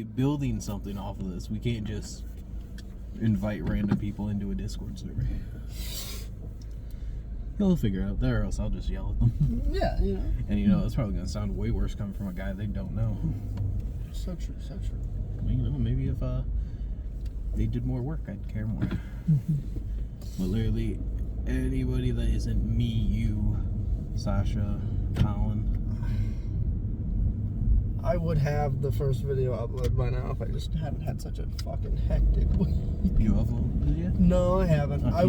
building something off of this. We can't just invite random people into a Discord server. They'll figure it out there, or else I'll just yell at them. Yeah, you know. And you know, that's probably going to sound way worse coming from a guy they don't know. So true, so true. Well, you know, maybe if they did more work, I'd care more. But literally, anybody that isn't me, you, Sasha, Colin. I would have the first video uploaded by now if I just hadn't had such a fucking hectic week. You uploaded it yet? No, I haven't. I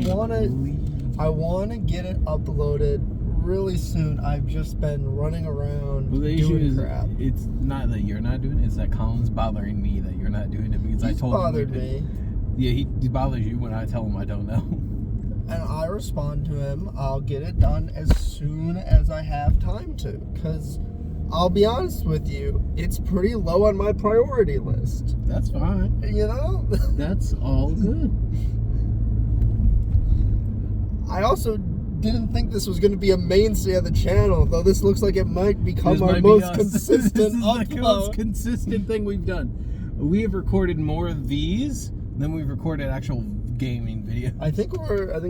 wanna get it uploaded really soon. I've just been running around doing crap. It's not that you're not doing it, it's that Colin's bothering me that you're not doing it because I told him. He's bothered me. Yeah, he bothers you when I tell him I don't know. And I respond to him, I'll get it done as soon as I have time to. Because I'll be honest with you, it's pretty low on my priority list. That's fine. You know? That's all good. I also didn't think this was going to be a mainstay of the channel, though this looks like it might become our most consistent upload. The most consistent thing we've done. We have recorded more of these than we've recorded actual gaming videos. I think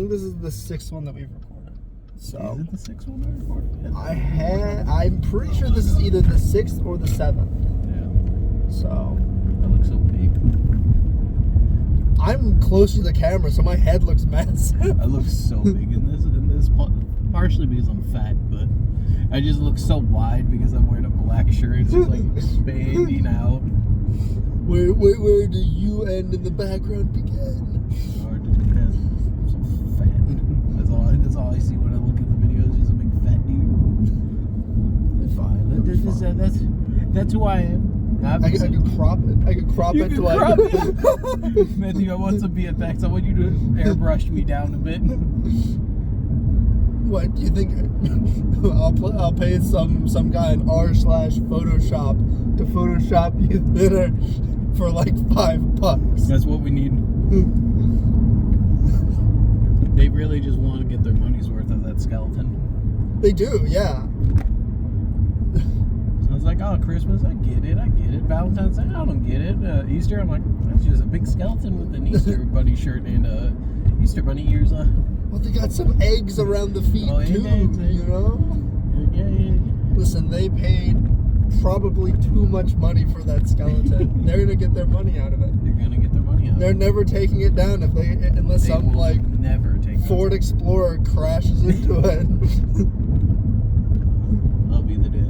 this is the 6th one that we've recorded. So is it the 6th one I recorded? I'm pretty sure this is either the 6th or the 7th. Yeah. So that looks so big. I'm close to the camera, so my head looks massive. I look so big in this partially because I'm fat, but I just look so wide because I'm wearing a black shirt. It's just like expanding out. Where do you end in the background begin? I'm so fat. That's all I see when I look at the videos. Just a big fat dude. Fine. That's who I am. I could crop it. I could crop it. Crop it. Matthew, I want some VFX. I want you to airbrush me down a bit. What do you think? I'll pay some guy in r/Photoshop to Photoshop you thinner for like $5. That's what we need. They really just want to get their money's worth of that skeleton. They do, yeah. I was like, oh, Christmas, I get it. Valentine's Day, I don't get it. Easter, I'm like, that's just a big skeleton with an Easter bunny shirt and Easter bunny ears on. Well, they got some eggs around the feet too, eggs. You know? Yeah. Listen, they paid probably too much money for that skeleton. They're gonna get their money out of it. They're never taking it down unless some like never take Ford Explorer crashes into it. I'll be the day.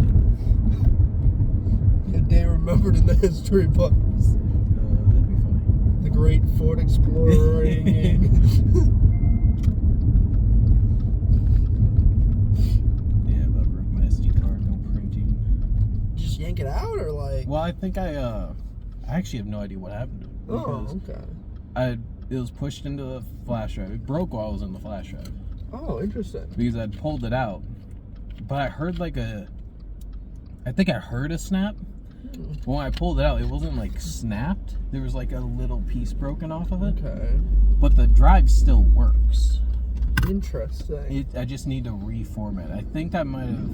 A day remembered in the history books. That'd be funny. The great Ford Explorer. Yank it out or like? Well, I think I actually have no idea what happened to it. Oh, okay. It was pushed into the flash drive. It broke while I was in the flash drive. Oh, interesting. Because I'd pulled it out, but I heard I think I heard a snap. But when I pulled it out, it wasn't like snapped. There was like a little piece broken off of it. Okay. But the drive still works. Interesting. I just need to reformat. I think I might have.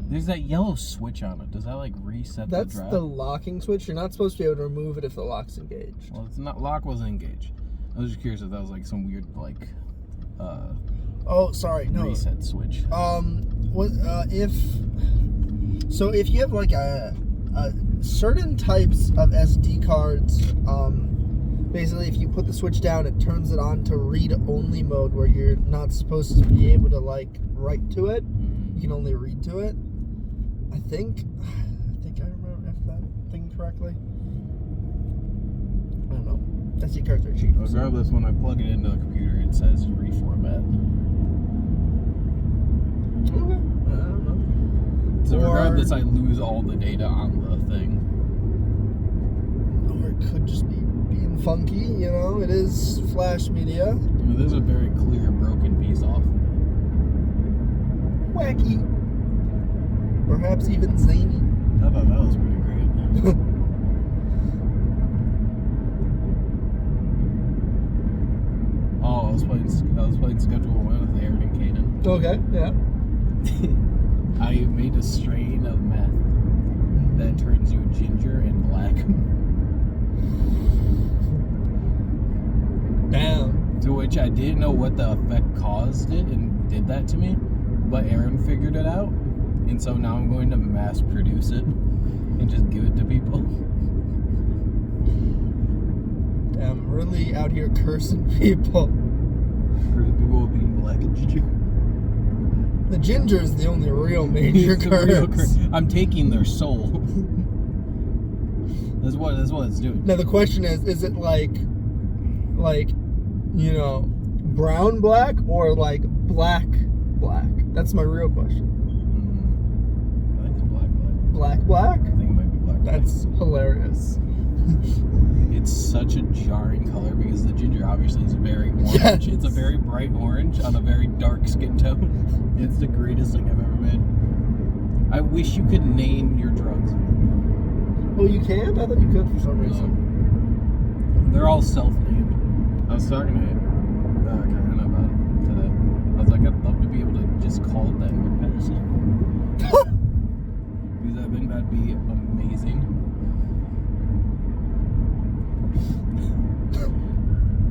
There's that yellow switch on it. Does that like reset the drive? That's the locking switch. You're not supposed to be able to remove it if the lock's engaged. Well, it's not. Lock wasn't engaged. I was just curious if that was like some weird like. Oh, sorry. No. Reset switch. If you have like a certain types of SD cards, basically if you put the switch down, it turns it on to read-only mode where you're not supposed to be able to like write to it. You can only read to it. I think I remember that thing correctly. I don't know. SD cards are cheap. Regardless, when I plug it into the computer, it says reformat. Okay. I don't know. So regardless, I lose all the data on the thing. Or it could just be being funky, you know? It is flash media. I mean, there's a very clear broken piece off. Wacky. Perhaps even zany. I thought that was pretty great. Oh, I was playing Schedule 1 with Aaron and Kaden. Okay, yeah. I made a strain of meth. that turns you ginger and black. Damn. To which I didn't know what the effect caused it and did that to me, but Aaron figured it out, and so now I'm going to mass produce it and just give it to people. Damn, really out here cursing people. For the people being black and ginger. The ginger is the only real major It's a real curse. I'm taking their soul. That's what it's doing. Now the question is it like, you know, brown black or like black? That's my real question. I think it's black. Black? I think it might be black. That's hilarious. It's such a jarring color because the ginger obviously is very orange. Yes. It's a very bright orange on a very dark skin tone. It's the greatest thing I've ever made. I wish you could name your drugs. Oh, you can? I thought you could for some reason. They're all self-named. I was talking to Karen about it today. I was like, I'd love to be able to just call it that and go pass it. Because I think that'd be amazing.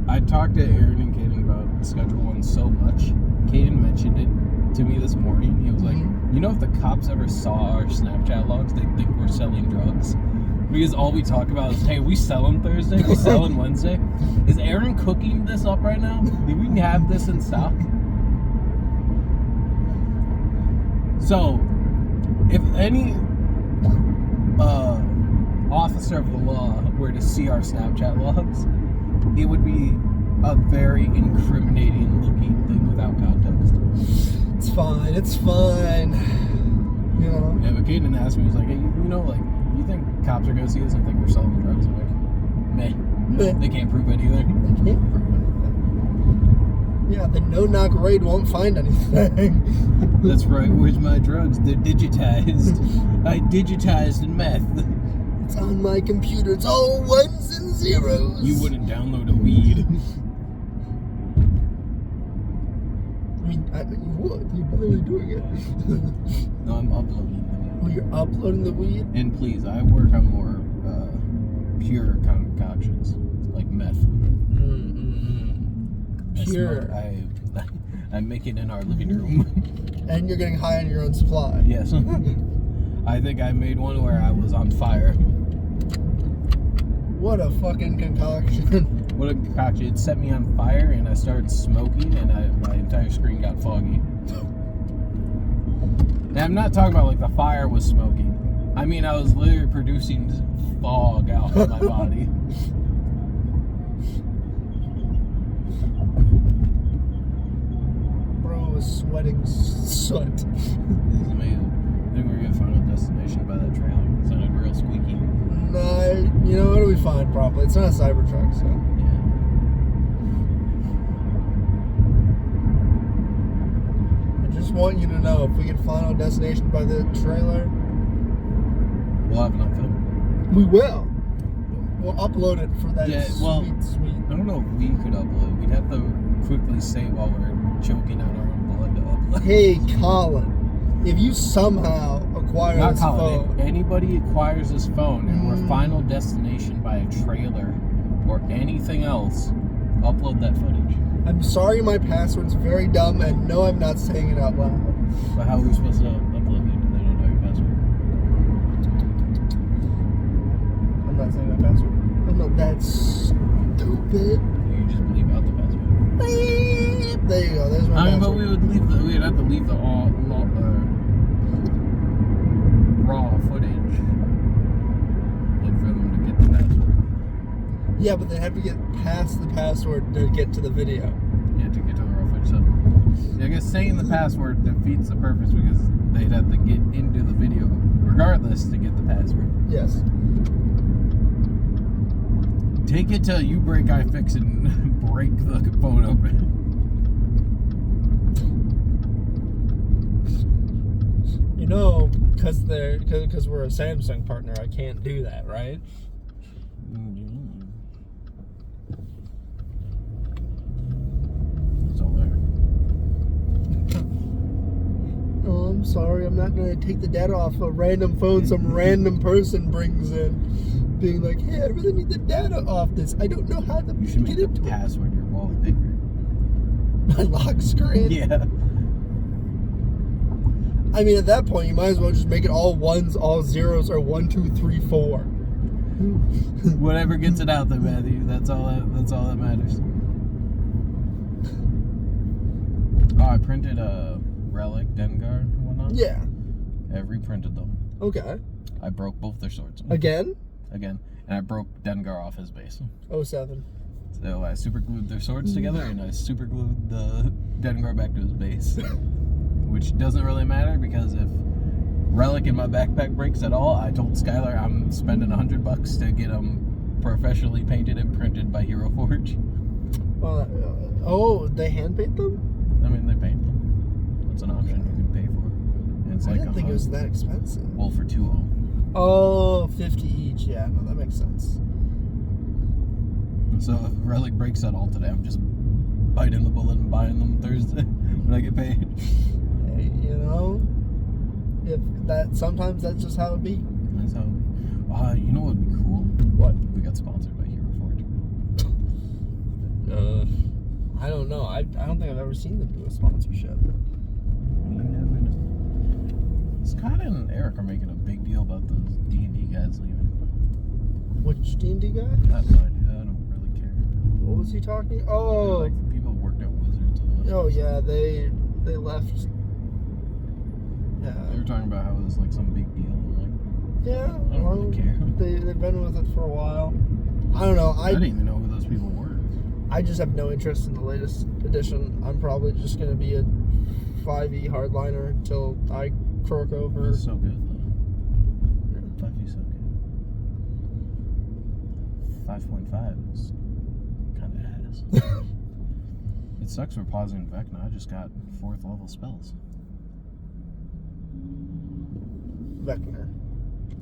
I talked to Aaron and Kaden about Schedule 1 so much. Kaden mentioned it to me this morning. He was like, you know, if the cops ever saw our Snapchat logs, they'd think we're selling drugs. Because all we talk about is, hey, we selling Thursday, we selling Wednesday. Is Aaron cooking this up right now? Do we have this in stock? So, if any officer of the law were to see our Snapchat logs, it would be a very incriminating looking thing without context. It's fine. You know? Yeah, but Kaden asked me, he was like, hey, you know, like, you think cops are going to see us and think we're selling drugs? I'm like, meh. They can't prove it either. They can't prove anything. Yeah, the no-knock raid won't find anything. That's right, where's my drugs? They're digitized. I digitized meth. It's on my computer. It's all ones and zeros. You wouldn't download a weed. I mean, you would. You're literally doing it. No, I'm uploading them. Oh, you're uploading the weed? And please, I work on more pure concoctions, like meth. Pure. I make it in our living room. And you're getting high on your own supply. Yes. I think I made one where I was on fire. What a fucking concoction. What a concoction. It set me on fire and I started smoking and my entire screen got foggy. Now, I'm not talking about like the fire was smoking. I mean, I was literally producing fog out of my body. Bro was sweating soot. This is amazing. I think we're gonna find a destination by that trailer. It sounded real squeaky. Nah, you know, what do we find probably? It's not a Cybertruck, so. Yeah. I just want you to know, if we get Final Destination by the trailer, We'll have enough film. we will. We'll upload it for that sweet. I don't know if we could upload. We'd have to quickly say while we're choking on our own blood to upload. Hey, Colin, if you somehow acquire Not this Colin, phone... if anybody acquires this phone and we're Final Destination by a trailer or anything else, upload that footage. I'm sorry my password's very dumb, and no, I'm not saying it out loud. But how are we supposed to upload it if they don't know your password? I'm not saying my password. I'm not that stupid. You just bleep out the password. Beep. There you go. There's my password. But we'd have to leave the raw footage and for them to get the password. Yeah, but they have to get past the password to get to the video. Yeah, to get to the raw footage. So, yeah, I guess saying the password defeats the purpose because they'd have to get into the video regardless to get the password. Yes. Take it till you break iFix and break the phone open. You know, because we're a Samsung partner, I can't do that, right? It's all there. Oh, I'm sorry, I'm not going to take the data off a random phone some random person brings in. Being like, hey, I really need the data off this. I don't know how to You should get make it the to password your wallpaper. my lock screen. Yeah. I mean, at that point, you might as well just make it all ones, all zeros, or 1, 2, 3, 4. Whatever gets it out there, Matthew. That's all that matters. Oh, I printed a Relic, Dengar, and whatnot. Yeah. I reprinted them. Okay. I broke both their swords. Again? Again. And I broke Dengar off his base. 07. So I super glued their swords together, and I super glued the Dengar back to his base. Which doesn't really matter, because if Relic in my backpack breaks at all, I told Skylar I'm spending $100 to get them professionally painted and printed by Hero Forge. Oh, they hand paint them? I mean, they paint them. That's an option you can pay for. And it's I like didn't think it was that expensive. Well, for 2 Oh, 50 each. Yeah, no, that makes sense. So if Relic breaks at all today, I'm just biting the bullet and buying them Thursday when I get paid. Hey, you know, if that sometimes that's just how it be. That's how. You know what would be cool? What? We got sponsored by Hero Forge. I don't know. I don't think I've ever seen them do a sponsorship. You never know. Scott and Eric are making a big deal about those D&D guys leaving. Which D&D guy? I have no idea. I don't really care. What was he talking? Oh, Like the people who worked at Wizards. oh yeah, they left. Yeah. They were talking about how it was like some big deal. And Yeah. I don't really care. They've been with it for a while. I don't know. I didn't even know who those people were. I just have no interest in the latest edition. I'm probably just going to be a 5e hardliner until I croak over. It's so good though. Yeah. 5e so good. 5.5 is kind of ass. It sucks for pausing Vecna. I just got 4th level spells. Vecna.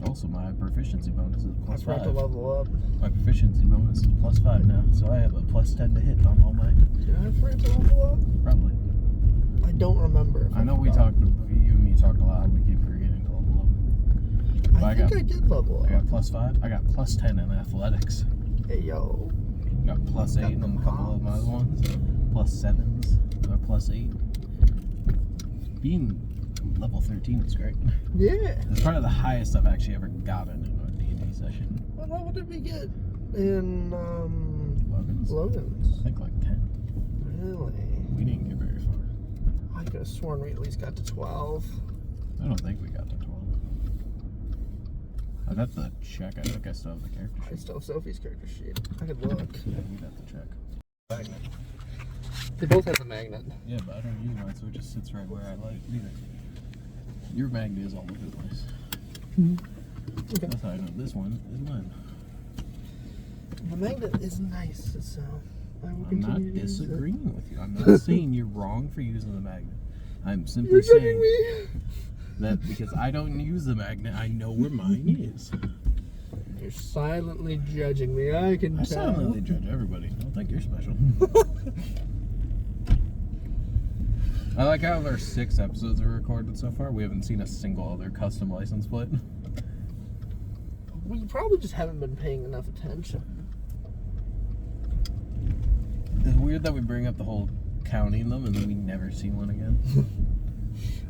Also, my proficiency bonus is I +5. forgot to level up. My proficiency bonus is +5 now, so I have a +10 to hit on all my. Did I forget to level up? Probably. I don't remember. I know we talked. You and me talked a lot. We keep forgetting to level up. But I think I did level up. I got +5. I got +10 in athletics. Hey, yo. Got +8 in a couple of my other ones. +7s or +8. Being level 13 is great. Yeah. It's probably the highest I've actually ever gotten in a D&D session. What level did we get in Logan's? Logan's? I think like 10. Really? We didn't get very far. I could have sworn we at least got to 12. I don't think we got to 12. I'd have to check. I think I still have the character I sheet. still have Sophie's character sheet. I could look. Yeah, we'd have to check. Magnet. They both have the magnet. Yeah, but I don't use mine, so it just sits right where I like it. Your magnet is all over the place. Okay. That's how I know this one is mine. The magnet is nice, so I will I'm continue not to use it. disagreeing with you. I'm not saying you're wrong for using the magnet. I'm simply You're judging saying me. that because I don't use the magnet, I know where mine is. You're silently judging me. I can I tell. silently judge everybody. I don't think you're special. I like how of our 6 episodes are recorded so far, we haven't seen a single other custom license plate. We probably just haven't been paying enough attention. It's weird that we bring up the whole counting them and then we never see one again.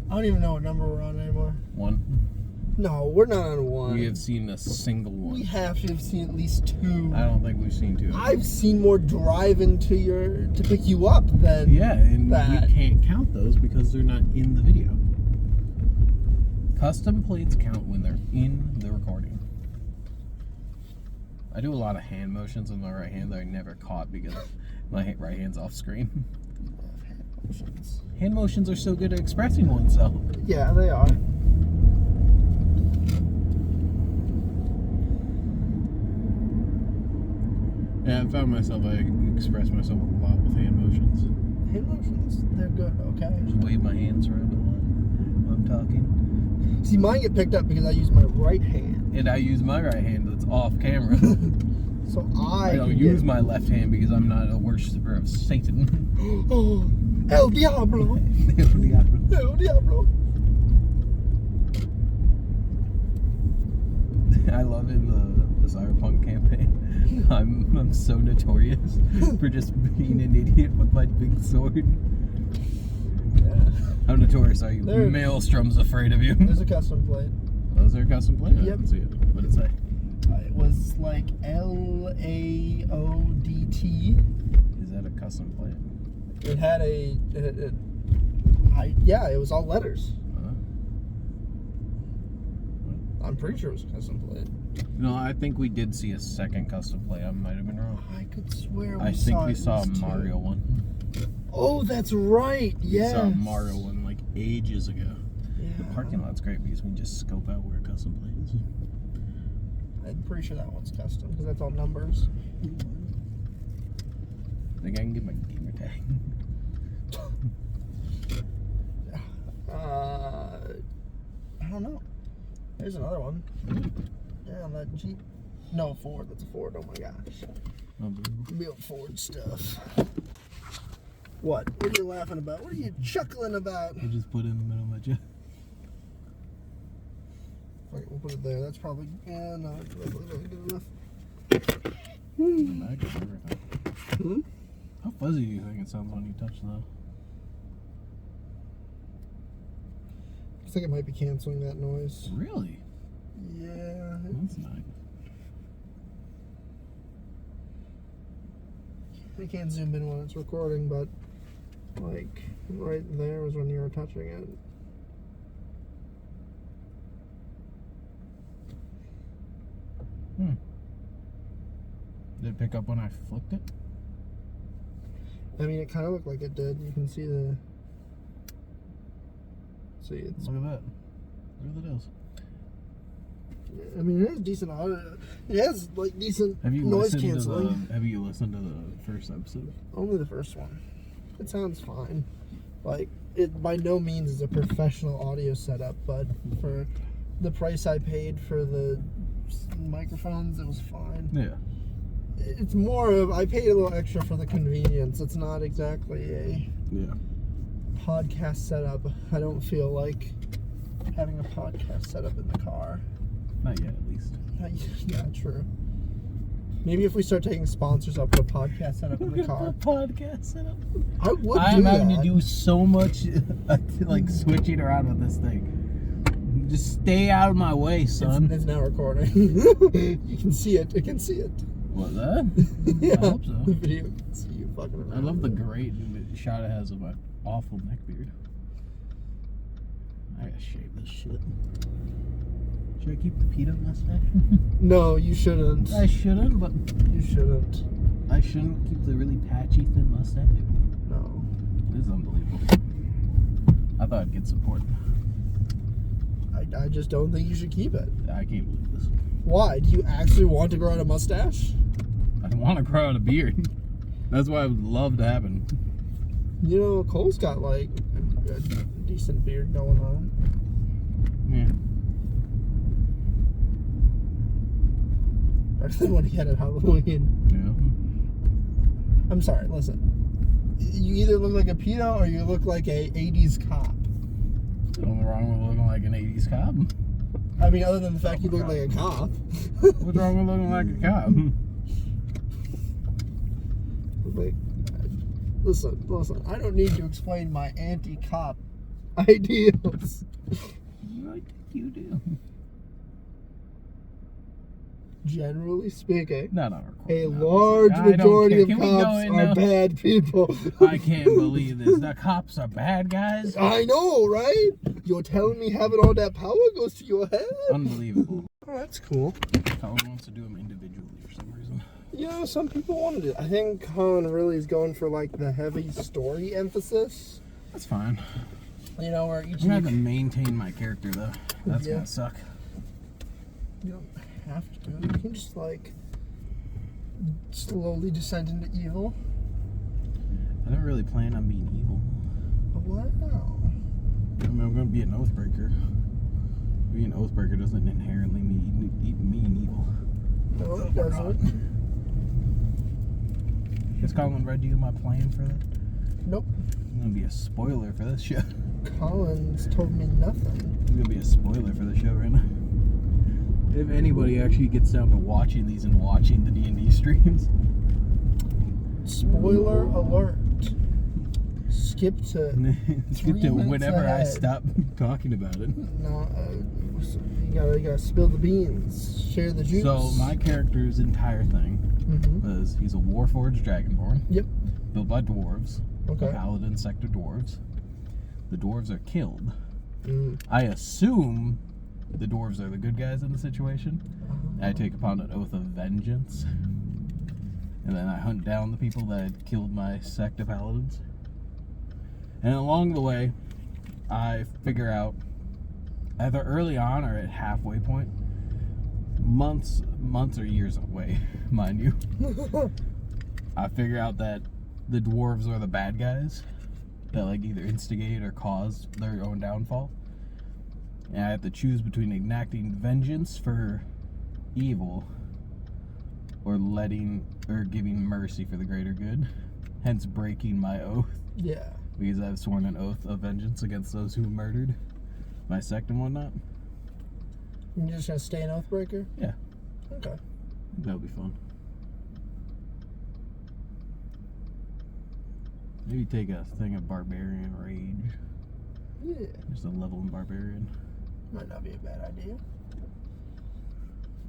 I don't even know what number we're on anymore. 1. No, we're not on 1. We have seen a single one. We have to have seen at least 2. I don't think we've seen 2. I've seen more driving to pick you up than Yeah, and that. we can't count those because they're not in the video. Custom plates count when they're in the recording. I do a lot of hand motions with my right hand that I never caught because my right hand's off screen. Hand motions are so good at expressing oneself. Yeah, they are. Yeah, I found myself, I express myself a lot with hand motions. Hand motions, they're good, okay? Just wave my hands around a lot when I'm talking. See, mine get picked up because I use my right hand. And I use my right hand that's off camera. So I don't use my left hand because I'm not a worshiper of Satan. Oh, El Diablo! El Diablo. El Diablo! I love in the Cyberpunk campaign. I'm so notorious for just being an idiot with my big sword. Yeah. How notorious are you? Maelstrom's afraid of you. There's a custom plate. Oh, is there a custom plate? Yep. I didn't see it. What did it say? It was like LAODT. Is that a custom plate? It had yeah, it was all letters. I'm pretty sure it was a custom plate. No, I think we did see a second custom plate. I might have been wrong. I could swear I think we saw a Mario one. Oh, that's right. Yeah. We saw a Mario one like ages ago. Yeah. The parking lot's great because we can just scope out where a custom plate is. I'm pretty sure that one's custom because that's all numbers. I think I can get my gamer tag. I don't know. There's another one. Yeah, on that Jeep. No, Ford. That's a Ford. Oh my gosh. Real Ford stuff. What? What are you laughing about? What are you chuckling about? We'll just put it in the middle of you. Okay, we'll put it there. That's probably... Yeah, no, that's really good enough. Hmm? How fuzzy do you think it sounds when you touch that? I think it might be canceling that noise. Really? Yeah. That's nice. I can't zoom in when it's recording, but like right there was when you were touching it. Did it pick up when I flicked it? I mean, it kind of looked like it did. You can see the... See, it's... Look at that. Look at those. I mean, it has decent audio. It has, like, decent noise canceling. Have you listened to the first episode? Only the first one. It sounds fine. Like, it by no means is a professional audio setup, but for the price I paid for the microphones, it was fine. Yeah. It's more of, I paid a little extra for the convenience. It's not exactly a podcast setup. I don't feel like having a podcast setup in the car. Not yet, at least. Yeah, true. Maybe if we start taking sponsors, I'll put a podcast setup in the car. Podcast setup. I would I'm having to do so much like switching around with this thing. Just stay out of my way, son. It's now recording. You can see it. It can see it. What, that? Yeah. I hope so. The video can see you fucking around. I love the great shot it has of my awful neck beard. I gotta shave this shit. Should I keep the peanut mustache? No, you shouldn't. I shouldn't, but... You shouldn't. I shouldn't keep the really patchy, thin mustache? No. This is unbelievable. I thought I'd get support. I just don't think you should keep it. I can't believe this. Why? Do you actually want to grow out a mustache? I want to grow out a beard. That's what I would love to happen. You know, Cole's got like a decent beard going on. Yeah. Better than what he had at Halloween. Yeah. I'm sorry, listen. You either look like a pedo or you look like a 80s cop. Nothing wrong with looking like an 80s cop. I mean, other than the fact you look like a cop. What's wrong with looking like a cop? Like, listen. I don't need to explain my anti-cop ideals. I think you do. Generally speaking, No, a large majority of cops are bad people. I can't believe this. The cops are bad guys? I know, right? You're telling me having all that power goes to your head? Unbelievable. Oh, that's cool. Colin wants to do them individually for some reason. You know, some people wanted it. I think Colin really is going for like the heavy story emphasis. That's fine. You know, where each I'm gonna have to maintain my character though. That's Yeah. gonna suck. You don't have to. You can just like slowly descend into evil. I don't really plan on being evil. Wow. I mean, I'm gonna be an Oathbreaker. Being an Oathbreaker doesn't inherently mean evil. No, it doesn't. Has Colin read you my plan for that? Nope. I'm gonna be a spoiler for this show. Colin's told me nothing. I'm gonna be a spoiler for the show right now. If anybody actually gets down to watching these and watching the D&D streams. Spoiler alert. Skip to whenever ahead. I stop talking about it. No, you gotta spill the beans, share the juice. So my character's entire thing is he's a Warforged Dragonborn. Yep. Built by dwarves. Okay. Paladin sect of dwarves. The dwarves are killed. Mm. I assume the dwarves are the good guys in the situation. I take upon an oath of vengeance. And then I hunt down the people that had killed my sect of paladins. And along the way, I figure out, either early on or at halfway point, months or years away, mind you, I figure out that the dwarves are the bad guys that like either instigate or cause their own downfall. And I have to choose between enacting vengeance for evil or giving mercy for the greater good, hence breaking my oath. Yeah. Because I've sworn an oath of vengeance against those who murdered my sect and whatnot. You're just gonna stay an Oathbreaker? Yeah. Okay. That'll be fun. Maybe take a thing of Barbarian Rage. Yeah. Just a level in Barbarian. Might not be a bad idea.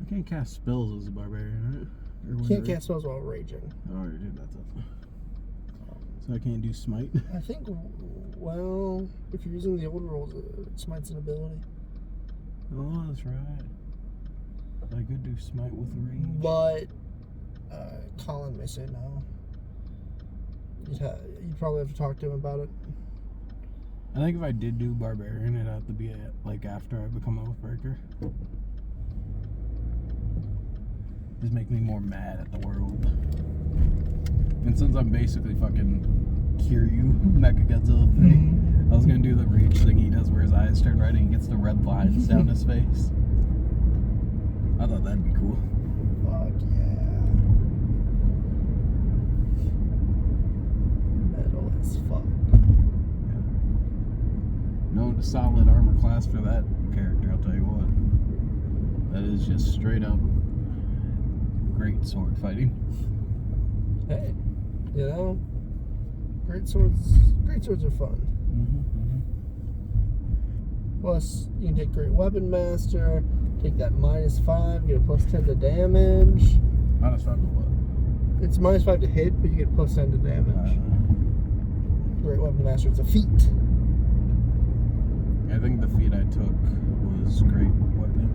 I can't cast spells as a Barbarian, right? Or Can't cast spells while raging. Oh, I already did that stuff. So I can't do Smite? I think, well, if you're using the old rules, Smite's an ability. Oh, that's right. I could do Smite with Rage. But, Colin may say no. You'd probably have to talk to him about it. I think if I did do Barbarian, it'd have to be like after I become Oathbreaker. Just make me more mad at the world. And since I'm basically fucking Kiryu, Mechagodzilla thing, I was gonna do the Rage thing he does where his eyes turn red and he gets the red lines down his face. I thought that'd be cool. Fuck yeah. Metal as fuck. Yeah. No solid armor class for that character, I'll tell you what. That is just straight up great sword fighting. Hey, you know, great swords are fun. Plus, you can take Great Weapon Master, take that -5, get a +10 to damage. -5 to what? It's -5 to hit, but you get +10 to damage. Great Weapon Master, it's a feat. I think the feat I took was Great Weapon.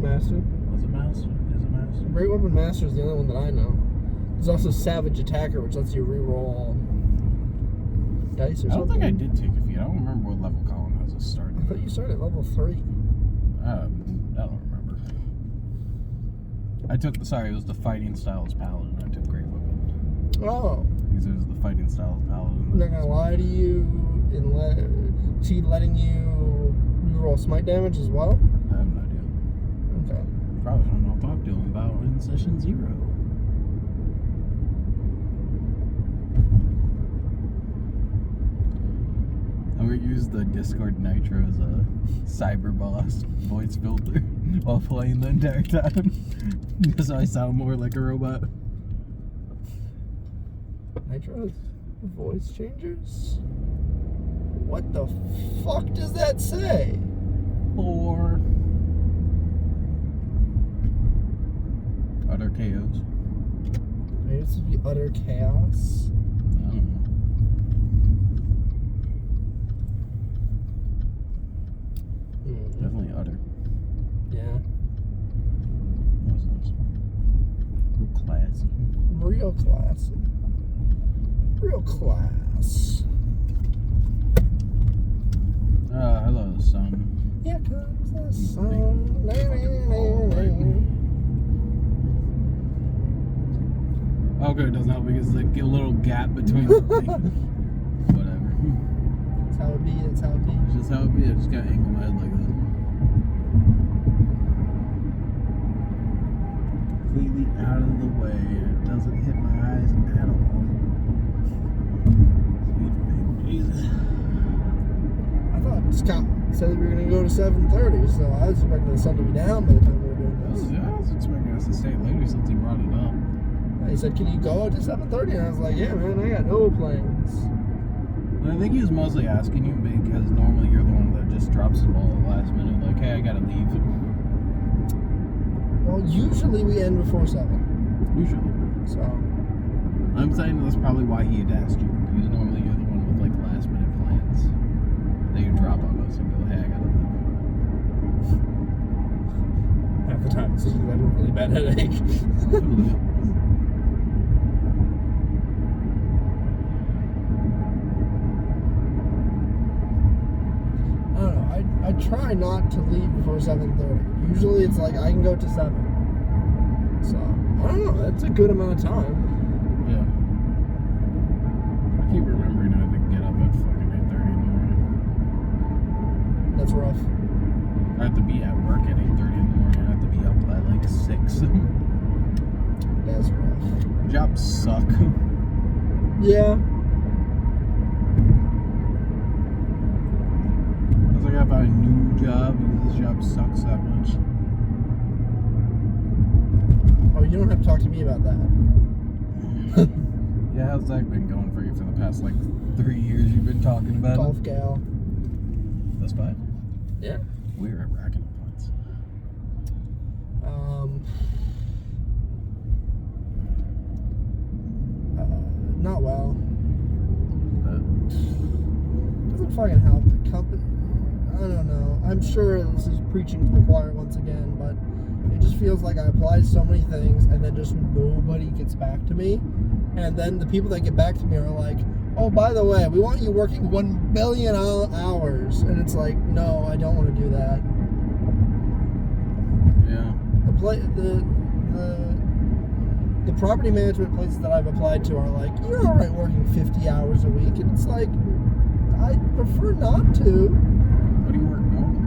Master? Was it Master? Is it Master? Great Weapon Master is the only one that I know. There's also Savage Attacker, which lets you reroll dice or something. I don't think I did take a feat. I don't remember what level Colin has us starting. I thought you started at level 3. I don't remember. It was the Fighting Styles Paladin. I took Great Weapon. Oh. Because it was the Fighting Styles Paladin. I'm not gonna lie to you, she letting you reroll smite damage as well? I have no idea. Okay. Probably something I'll talk to him about in session 0. I'm gonna use the Discord Nitro as a cyber boss voice filter while playing the entire time. So I sound more like a robot. Nitro's voice changers? What the fuck does that say? Or other KOs. Maybe this would be utter chaos. I don't know. Definitely utter. Yeah. What's this? Real classy. Real classy. Real class. Hello, sun. Here comes the sun. Oh, good. It doesn't help because there's like a little gap between the things. Whatever. That's how it be. That's how it be. It's just how it be. I just gotta angle my head like this. Completely out of the way. It doesn't hit my eyes at all. Sweet baby Jesus. I Oh, just said we were going to go to 7:30, so I was expecting the sun to be down by the time we were doing this. Yeah, I was expecting us to stay later since he brought it up. He said, can you go to 7:30? And I was like, yeah, man, I got no plans. I think he was mostly asking you because normally you're the one that just drops the ball at the last minute, like, hey, I gotta leave. Well, usually we end before 7. Usually. So. I'm saying that's probably why he had asked you. Because normally you're the one with, like, last minute plans. That you drop on us and go, hey, I gotta leave. Half the time it's just because I have a really bad headache. I don't know. I try not to leave before 7:30. Usually it's like I can go to 7. So, I don't know. That's a good amount of time. Yeah. I keep remembering I have to get up at fucking 8:30 in the morning. That's rough. I have to be at work at 8:30 in the morning. I have to be up at like 6. That's rough. Jobs suck. Yeah. I was like, I have a new job because this job sucks that much. Oh, you don't have to talk to me about that. Yeah, how's that been going for you for the past like 3 years you've been talking about Golf it? gal. That's fine. Yeah. We were at racking up points. Not well. Doesn't fucking help the company. I don't know. I'm sure this is preaching to the choir once again, but it just feels like I applied so many things and then just nobody gets back to me. And then the people that get back to me are like, oh, by the way, we want you working 1 billion hours. And it's like, no, I don't want to do that. Yeah. The property management places that I've applied to are like, you're all right working 50 hours a week. And it's like, I prefer not to. What do you work normally?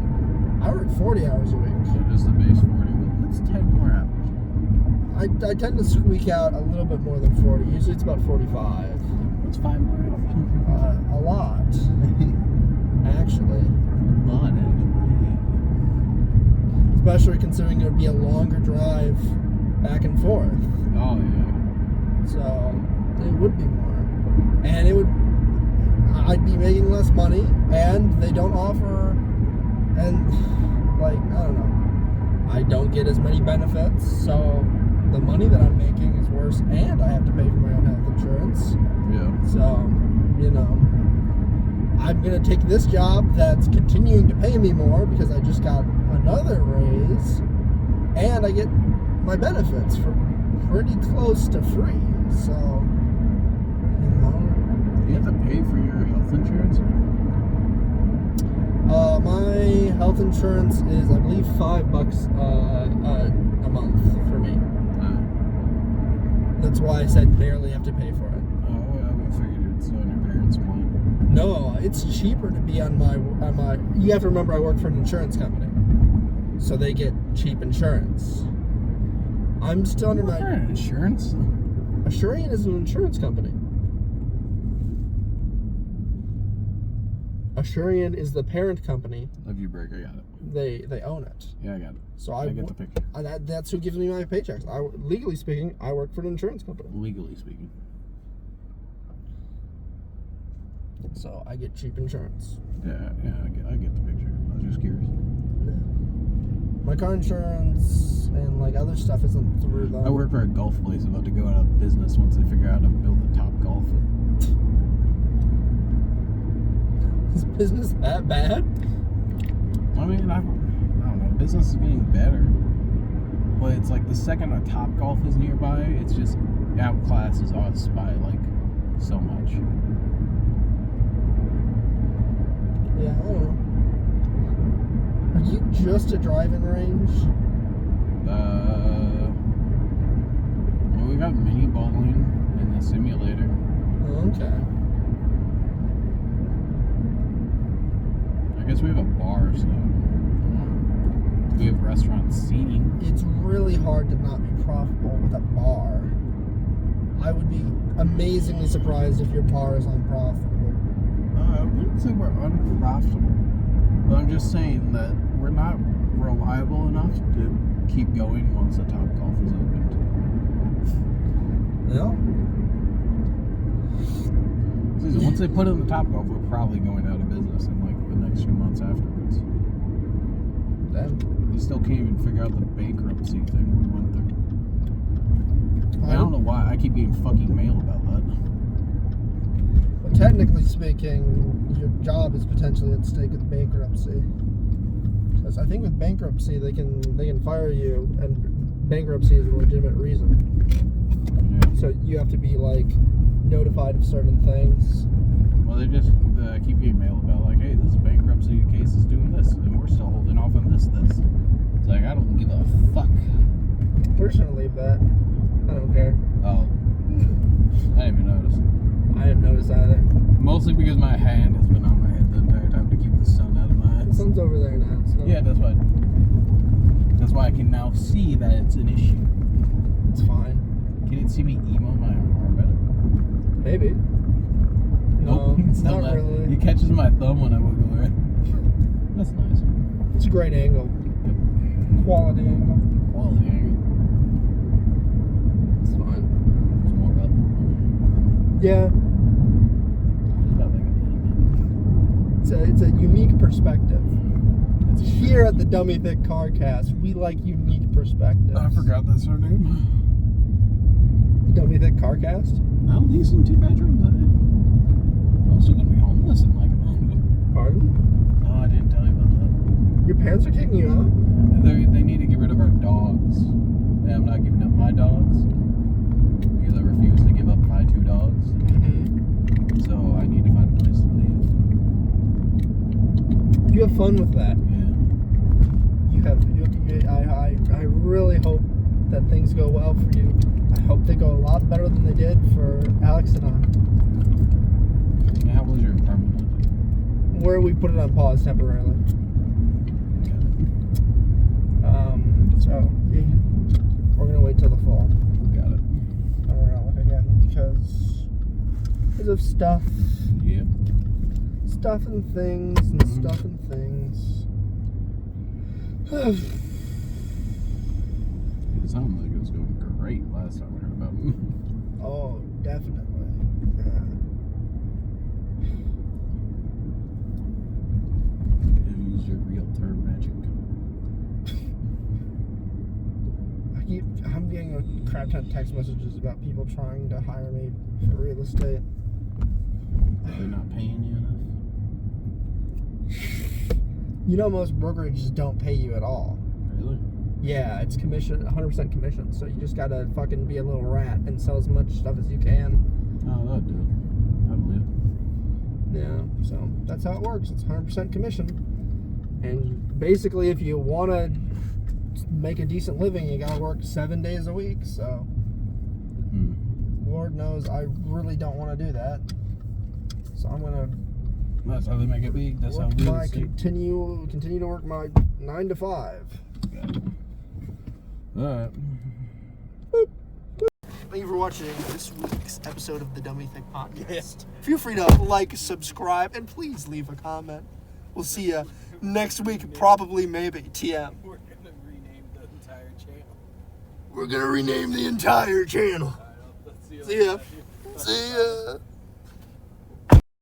I work 40 hours a week. So just the base 40. What's 10 more hours? I tend to squeak out a little bit more than 40. Usually it's about 45. What's 5 more hours? A lot. Actually. A lot, actually. Especially considering it would be a longer drive back and forth. Oh, yeah. So, it would be more. And I'd be making less money, and they don't offer, and, like, I don't know. I don't get as many benefits, so the money that I'm making is worse, and I have to pay for my own health insurance. Yeah. So, you know, I'm going to take this job that's continuing to pay me more because I just got another raise, and I get my benefits for pretty close to free. So, you know. Do you have to pay for your health insurance? My health insurance is, I believe, $5 a month for me. That's why I said barely have to pay for it. Oh, I figured it's on your parents' plan. No, it's cheaper to be on my. You have to remember, I work for an insurance company, so they get cheap insurance. I'm still under my insurance. Assurian is an insurance company. Assurian is the parent company. Of your break, I got it. They own it. Yeah, I got it. So I get the picture. That's who gives me my paychecks. Legally speaking, I work for an insurance company. Legally speaking. So I get cheap insurance. Yeah, I get the picture. I was just curious. My car insurance and like other stuff isn't through them. I work for a golf place about to go out of business once they figure out how to build a Top Golf. Is business that bad? I mean, I don't know. Business is getting better. But it's like the second a Top Golf is nearby, it's just outclasses us by like so much. Yeah, I don't know. Are you just a driving range? Well, we got mini bowling and the simulator. Oh, okay. I guess we have a bar, so we have restaurant seating. It's really hard to not be profitable with a bar. I would be amazingly surprised if your bar is unprofitable. I wouldn't say we're unprofitable. But I'm just saying that we're not reliable enough to keep going once the Topgolf is opened. No. Once they put in the Topgolf, we're probably going out of business in like the next few months afterwards. Damn. They still can't even figure out the bankruptcy thing we went through. I don't know why I keep getting fucking mail about that. Well, technically speaking, your job is potentially at stake with bankruptcy. Because I think with bankruptcy, they can fire you, and bankruptcy is a legitimate reason. Yeah. So you have to be like notified of certain things. Well, they just keep getting mail about like, hey, this bankruptcy case is doing this, and we're still holding off on this. It's like, I don't give a fuck. We're just gonna leave that. I don't care. Oh, I didn't even notice. I didn't notice either. Mostly because my hand has been on my head the entire time to keep the sun out of my eyes. The sun's over there now. So. Yeah, that's why I can now see that it's an issue. It's fine. Can you see me emo my arm better? Maybe. No, Still not really. It catches my thumb when I wiggle around. That's nice. It's a great angle. Yep. Quality angle. Quality angle. It's fine. It's more up. Yeah. About like a little bit. It's a unique perspective. It's Here at the Dummy Thicc Carcast, we like unique perspectives. I forgot that's our name. Dummy Thicc Carcast? Now these in 2 bedrooms. I'm also gonna be homeless in like a month. Pardon? No, I didn't tell you about that. Your parents are kicking you out? They need to get rid of our dogs. And I'm not giving up my dogs because I refuse to give up my 2 dogs. Mm-hmm. So I need to find a place to live. You have fun with that. Yeah. I really hope that things go well for you. I hope they go a lot better than they did for Alex and I. Yeah, how was your apartment? Where we put it on pause temporarily. Got it. So yeah, we're gonna wait till the fall. Got it. And we're gonna look again because of stuff. Yep. Stuff and things and stuff and things. It sounded like it was going great last time I heard about it. Oh, definitely. Yeah. Use your real term magic. I'm getting a crap ton of text messages about people trying to hire me for real estate. They're not paying you enough? You know, most brokerages don't pay you at all. Really? Yeah, it's commission, 100% commission. So you just gotta fucking be a little rat and sell as much stuff as you can. Oh, that'd do it. I believe it. Yeah, so that's how it works. It's 100% commission. And basically, if you want to make a decent living, you gotta work 7 days a week. So, Lord knows, I really don't want to do that. So I'm gonna. That's how they make it big. That's how we continue to work my 9 to 5. Got it. All right. Thank you for watching this week's episode of the Dummy Thicc Podcast. Feel free to like, subscribe, and please leave a comment. We'll see you next week, probably, maybe. TM. We're gonna rename the entire channel. We're gonna rename the entire channel. All right, let's see you See ya. later. See ya.